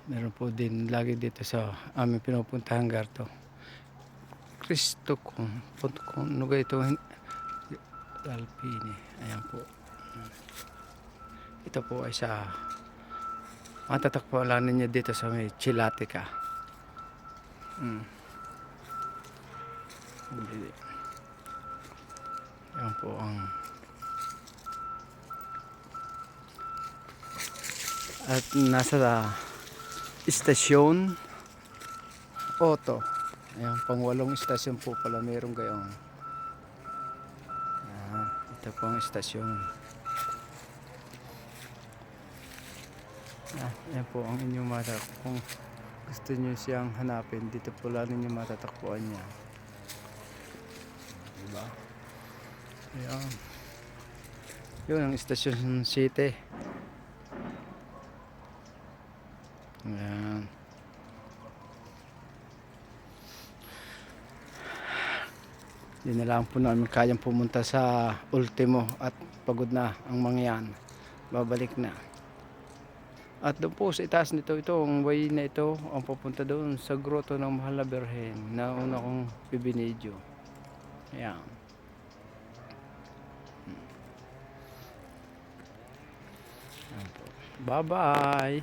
Meron po din lagi dito sa aming pinupuntahan garto. Cristo kung nugay ito Alpine. Ayan po. Ito po ay sa matatakpuan ninyo dito sa may Chilatica. Ayan po ang at nasa istasyon Otto. Ayan, pang 8 istasyon po pala meron gayong. Ayan, ito po ang istasyon. Ayan po ang inyong matatakpuan. Kung gusto nyo siyang hanapin, dito po lang ninyo matatakpuan niya. Diba? Ayan. Yun ang istasyon City. Ayan. Hindi na lang po namin kayang pumunta sa Ultimo at pagod na ang mga yan. Babalik na. At doon po sa itaas nito, ang way na ito ang papunta doon sa Grotto ng Mahal na Birhen na una kong bibinidyo. Ayan. Bye bye.